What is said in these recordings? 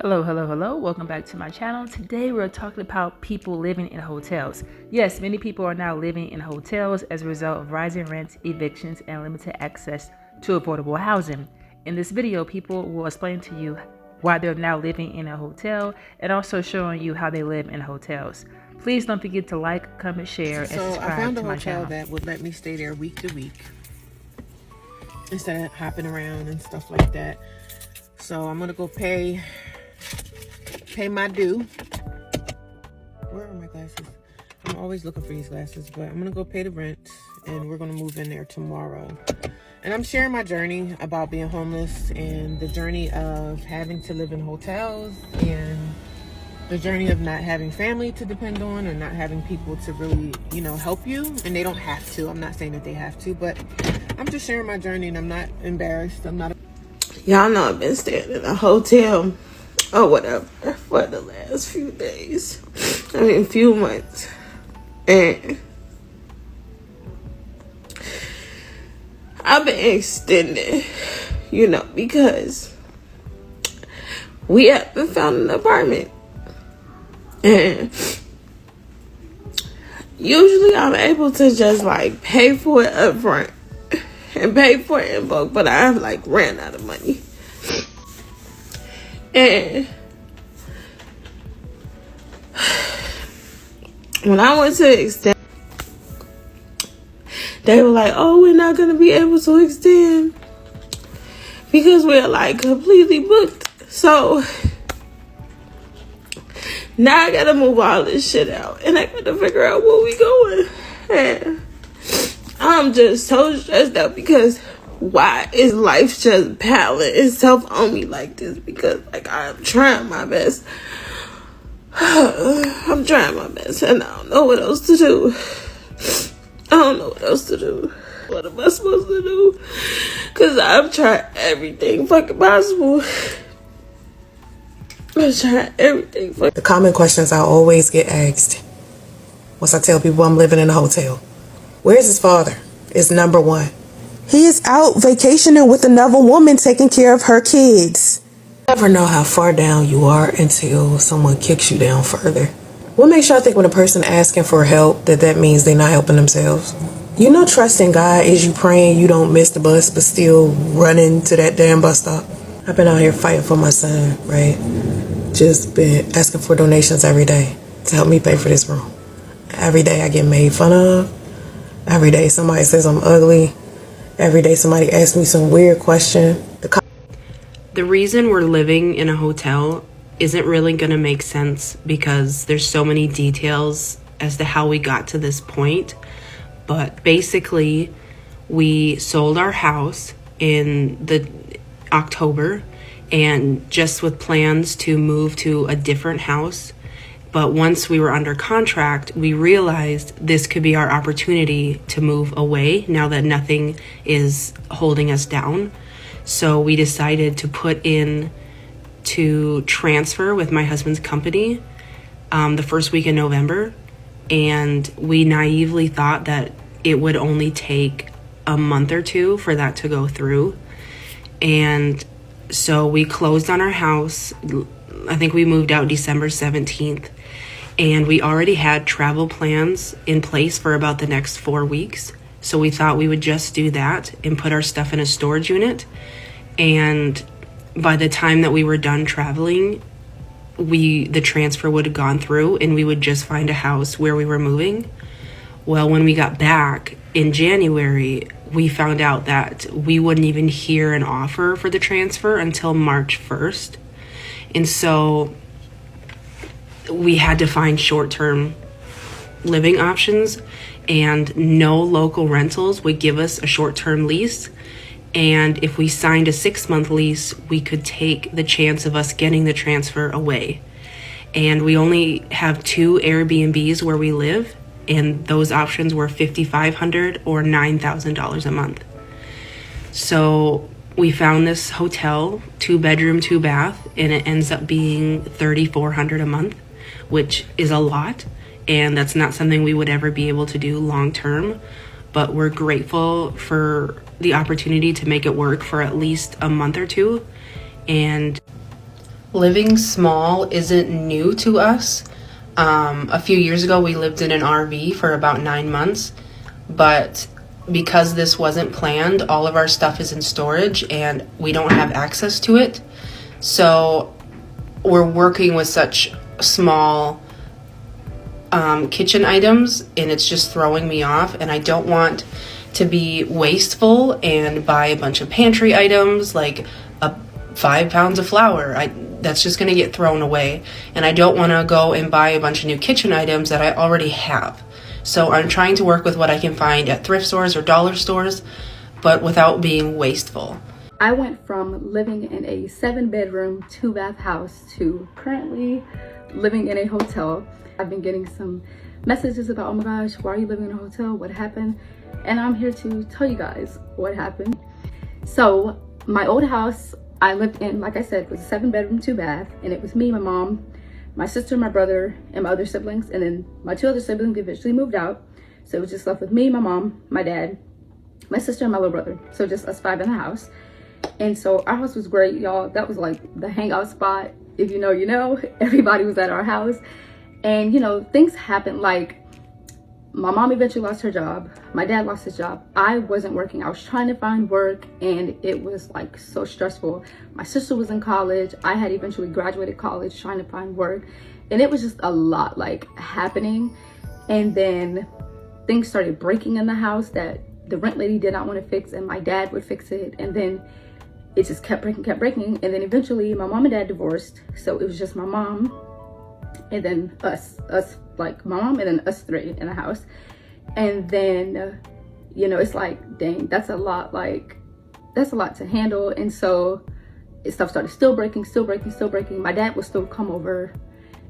Hello. Welcome back to my channel. Today we're talking about people living in hotels. Yes, many people are now living in hotels as a result of rising rents, evictions, and limited access to affordable housing. In this video, people will explain to you why they're now living in a hotel and also showing you how they live in hotels. Please don't forget to like, comment, share, and subscribe to my channel. I found a hotel that would let me stay there week to week instead of hopping around and stuff like that. So I'm gonna go pay my due. Where are my glasses? I'm always looking for these glasses, but I'm gonna go pay the rent and we're gonna move in there tomorrow. And I'm sharing my journey about being homeless and the journey of having to live in hotels and the journey of not having family to depend on or not having people to really, help you. And they don't have to. I'm not saying that they have to, but I'm just sharing my journey and I'm not embarrassed. Y'all know I've been staying in a hotel or whatever for the last few days. Few months. And I've been extending, because we haven't found an apartment. And usually I'm able to just pay for it up front and pay for it in bulk, but I ran out of money. And when I went to extend, they were like, oh, we're not going to be able to extend because we're completely booked. So now I got to move all this shit out and I got to figure out where we going. And I'm just so stressed out because why is life just piling itself on me like this? Because I'm trying my best. I'm trying my best and I don't know what else to do. What am I supposed to do? Because I've tried everything fucking possible. The common questions I always get asked once I tell people I'm living in a hotel. Where's his father? Is number one. He is out vacationing with another woman taking care of her kids. You never know how far down you are until someone kicks you down further. What makes y'all think when a person asking for help that means they're not helping themselves? Trusting God is you praying you don't miss the bus but still running to that damn bus stop. I've been out here fighting for my son, right? Just been asking for donations every day to help me pay for this room. Every day I get made fun of. Every day somebody says I'm ugly. Every day somebody asks me some weird question. The reason we're living in a hotel isn't really going to make sense because there's so many details as to how we got to this point. But basically, we sold our house in the October and just with plans to move to a different house. But once we were under contract, we realized this could be our opportunity to move away now that nothing is holding us down. So we decided to put in to transfer with my husband's company the first week in November. And we naively thought that it would only take a month or two for that to go through. And so we closed on our house. I think we moved out December 17th. And we already had travel plans in place for about the next 4 weeks. So we thought we would just do that and put our stuff in a storage unit. And by the time that we were done traveling, the transfer would have gone through and we would just find a house where we were moving. Well, when we got back in January, we found out that we wouldn't even hear an offer for the transfer until March 1st. And so we had to find short-term living options, and no local rentals would give us a short-term lease. And if we signed a 6-month lease, we could take the chance of us getting the transfer away. And we only have 2 Airbnbs where we live, and those options were $5,500 or $9,000 a month. So we found this hotel, 2-bedroom, 2-bath, and it ends up being $3,400 a month, which is a lot. And that's not something we would ever be able to do long term. But we're grateful for the opportunity to make it work for at least a month or two. And living small isn't new to us. A few years ago, we lived in an RV for about 9 months, but because this wasn't planned, all of our stuff is in storage and we don't have access to it. So we're working with such small kitchen items, and it's just throwing me off, and I don't want to be wasteful and buy a bunch of pantry items like 5 pounds of flour. That's just going to get thrown away, and I don't want to go and buy a bunch of new kitchen items that I already have. So I'm trying to work with what I can find at thrift stores or dollar stores, but without being wasteful. I went from living in a 7-bedroom, 2-bath house to currently living in a hotel. I've been getting some messages about, oh my gosh, why are you living in a hotel? What happened? And I'm here to tell you guys what happened. So my old house I lived in, like I said, was a 7-bedroom, 2-bath, and it was me, my mom, my sister, my brother, and my other siblings. And then my 2 other siblings eventually moved out. So it was just left with me, my mom, my dad, my sister, and my little brother. So just us 5 in the house. And so our house was great, y'all. That was like the hangout spot. If you know, you know. Everybody was at our house. And, you know, things happened. Like, my mom eventually lost her job. My dad lost his job. I wasn't working. I was trying to find work, and it was like so stressful. My sister was in college. I had eventually graduated college trying to find work, and it was just a lot like happening. And then things started breaking in the house that the rent lady did not want to fix, and my dad would fix it. And then it just kept breaking. And then eventually my mom and dad divorced. So it was just my mom and then us, like my mom and then us 3 in the house. And then, you know, it's like, dang, that's a lot to handle. And so stuff started still breaking. My dad would still come over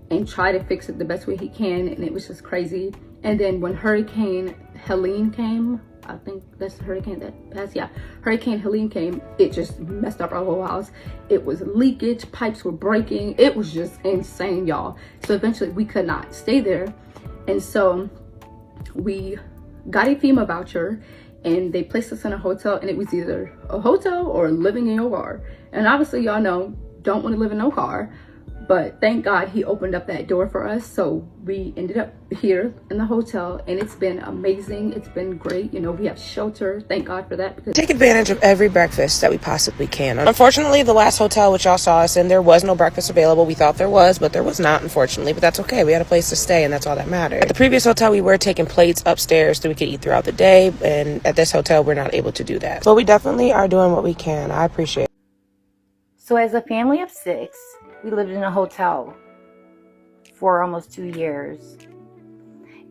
and try to fix it the best way he can, and it was just crazy. And then when Hurricane Helene came, I think that's the hurricane that passed, yeah, Hurricane Helene came, it just messed up our whole house. It was leakage, pipes were breaking, it was just insane, y'all. So eventually we could not stay there, and so we got a FEMA voucher, and they placed us in a hotel, and it was either a hotel or living in your car. And obviously, y'all know, don't want to live in no car. But thank God he opened up that door for us. So we ended up here in the hotel, and it's been amazing. It's been great. You know, we have shelter. Thank God for that. Because take advantage of every breakfast that we possibly can. Unfortunately, the last hotel which y'all saw us in, there was no breakfast available. We thought there was, but there was not, unfortunately. But that's okay. We had a place to stay, and that's all that mattered. At the previous hotel, we were taking plates upstairs so we could eat throughout the day. And at this hotel, we're not able to do that. So we definitely are doing what we can. I appreciate it. So as a family of 6, we lived in a hotel for almost 2 years.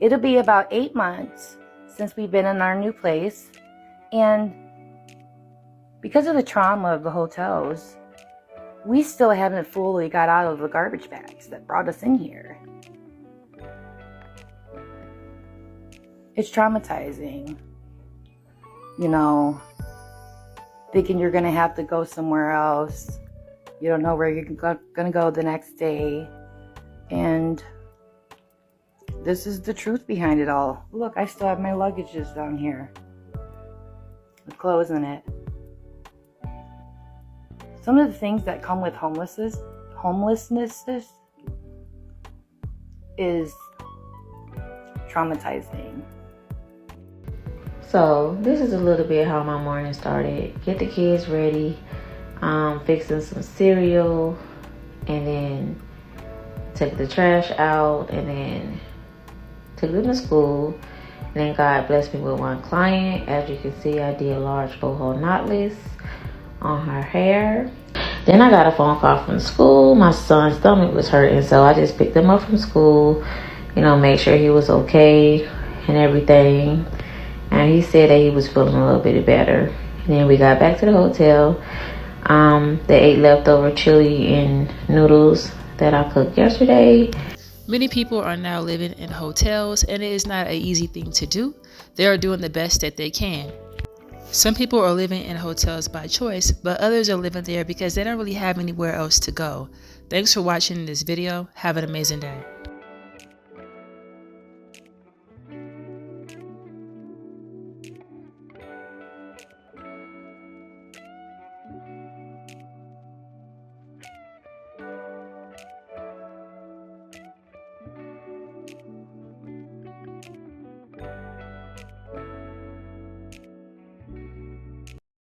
It'll be about 8 months since we've been in our new place. And because of the trauma of the hotels, we still haven't fully got out of the garbage bags that brought us in here. It's traumatizing, you know, thinking you're gonna have to go somewhere else. You don't know where you're gonna go the next day. And this is the truth behind it all. Look, I still have my luggages down here with clothes in it. Some of the things that come with homelessness is traumatizing. So this is a little bit how my morning started. Get the kids ready. Fixing some cereal, and then took the trash out, and then took them to school. And then God blessed me with one client. As you can see, I did a large boho knotless on her hair. Then I got a phone call from school. My son's stomach was hurting, so I just picked him up from school, you know, make sure he was okay and everything. And he said that he was feeling a little bit better. And then we got back to the hotel. They ate leftover chili and noodles that I cooked yesterday. Many people are now living in hotels, and it is not an easy thing to do. They are doing the best that they can. Some people are living in hotels by choice, but others are living there because they don't really have anywhere else to go. Thanks for watching this video. Have an amazing day.